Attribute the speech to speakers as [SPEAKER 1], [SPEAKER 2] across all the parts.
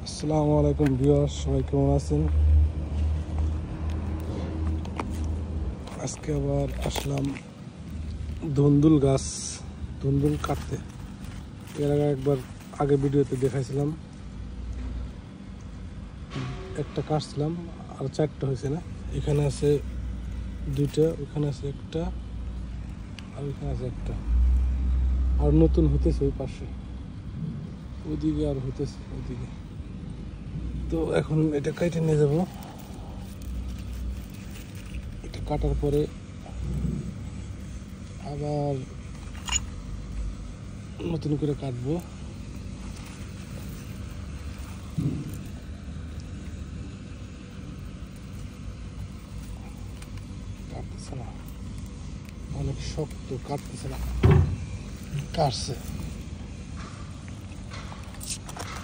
[SPEAKER 1] আসসালামু আলাইকুম ভিউয়ার্স, সবাই কেমন আছেন? আজকে আবার আসলাম ধুন্দুল গাছ ধুন্দুল কাটতে। এর আগে একবার ভিডিওতে দেখাইছিলাম, একটা কাটছিলাম আর চারটা হয়েছে না। এখানে আছে দুইটা, ওখানে আছে একটা, আর ওইখানে আছে একটা, আর নতুন হইতেছে ওই পাশে, ওইদিকে আর হইতেছে ওইদিকে। তো এখন এটা কেটে নিয়ে যাবো। এটা কাটার পরে আবার নতুন করে কাটবো। কাটতেছে না, অনেক শক্ত, কাটতেছে না, কাটছে।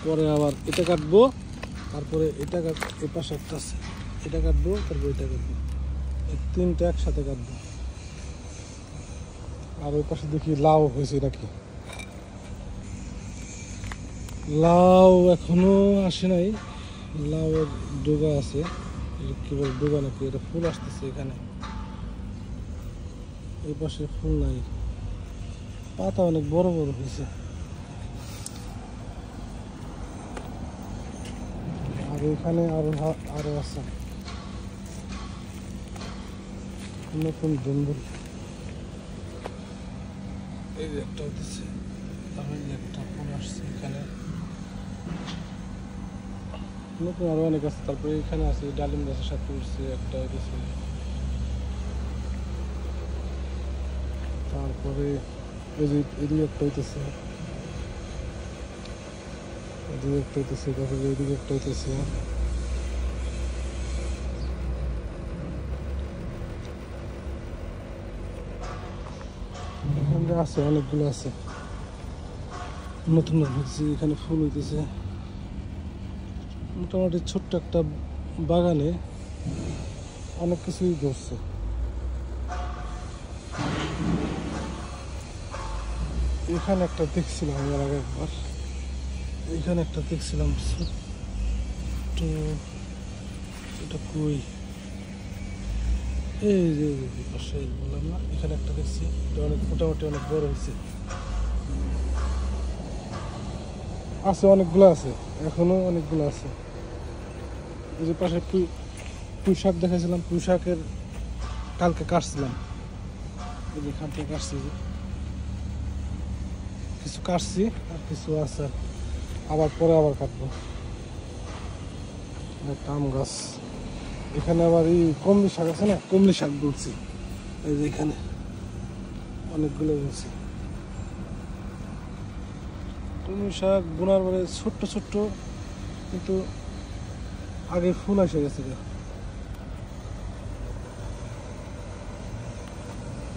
[SPEAKER 1] পরে আবার এটা কাটবো, তারপরে এটা এ পাশে একটা আছে, এটা কাটবো, তারপর এটা কাটবো, এই তিনটা একসাথে কাটবো। আর ওই পাশে দেখি লাউ হয়েছে নাকি। লাউ এখনো আসে নাই, লাউয়ের ডোগা আছে, কি বল ডোগা নাকি, এটা ফুল আসতেছে এখানে। এই পাশে ফুল নাই, পাতা অনেক বড় বড় হয়েছে। আর এখানে আরো আছে নতুন ধুন্দুল। এই যে একটা হইতেছে, তারপরে একটা ফুল আসছে এখানে, নতুন আরো অনেক আছে। তারপরে এখানে আছে ডালিম গাছের সাথে উঠছে একটা হইতেছে। তারপরে এই যে এদিকে একটা হইতেছে, এদিকে একটা হইতেছে, তারপরে এদিকে একটা হইতেছে। এখানে আছে অনেকগুলো আছে, নতুন হচ্ছে, এখানে ফুল হইতেছে। মোটামুটি ছোট্ট একটা বাগানে অনেক কিছুই ধরছে। এখানে একটা দেখছিলাম এর আগে একবার, এখানে একটা দেখছিলাম ছোট্ট, এটা কই, এই যে পাশে বললাম না, এখানে একটা দেখছি, এটা অনেক মোটামুটি অনেক বড় হয়েছে। আছে অনেকগুলো আছে, এখনো অনেকগুলো আছে। এই যে পাশে পুঁই শাক দেখাইছিলাম, পুঁই শাকের কালকে কাটছিলাম, এই যে এখান থেকে কাটছি, কিছু কাটছি আর কিছু আছে, আবার পরে আবার কাটবো। একটা আম গাছ, এখানে আবার এই কমলি শাক আছে না, কমলি শাক বলছি, এই যে এখানে অনেকগুলো বলছি। কলমি শাক বোনার পরে ছোট্ট ছোট্ট, কিন্তু আগে ফুল এসে গেছে,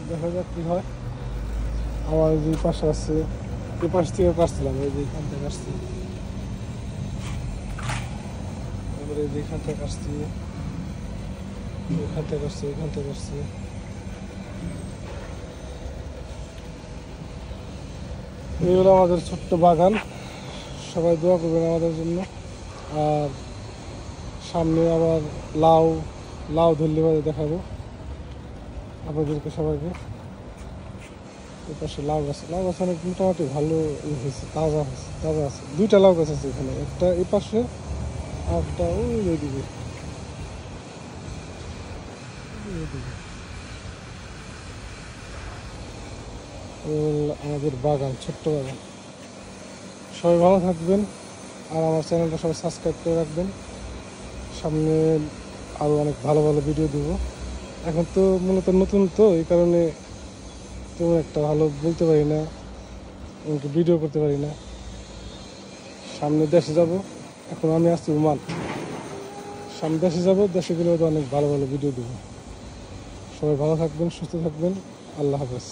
[SPEAKER 1] দেখা যাক কি হয়। আমার যে পাশে আছে, এই পাশ থেকে কাটছিলাম, এই যে এখান থেকে কাটছি, এবারে এই যে এখান থেকে কাটছি, এখান থেকে কাটছি, এখান থেকে কাটছি। এই হলো আমাদের ছোট্ট বাগান, সবাই দোয়া করবেন আমাদের জন্য। আর সামনে আবার লাউ ধরলে বাজে দেখাবো আপনাদেরকে সবাইকে। এই পাশে লাউ গাছ অনেক মোটামুটি ভালো হয়েছে, তাজা আছে। দুইটা লাউ গাছ আছে এখানে, একটা এই পাশে আর একটা ওইদিকে। আমাদের বাগান, ছোট্ট বাগান। সবাই ভালো থাকবেন, আর আমার চ্যানেলটা সবাই সাবস্ক্রাইব করে রাখবেন। সামনে আরও অনেক ভালো ভালো ভিডিও দেবো। এখন তো মূলত নতুন, তো এই কারণে তেমন একটা ভালো বলতে পারি না, এমনকি ভিডিও করতে পারি না। সামনে দেশে যাব, এখন আমি আসছি ওমান, সামনে দেশে যাব, দেশে গেলে অনেক ভালো ভালো ভিডিও দেবো। সবাই ভালো থাকবেন, সুস্থ থাকবেন, আল্লাহ হাফেজ।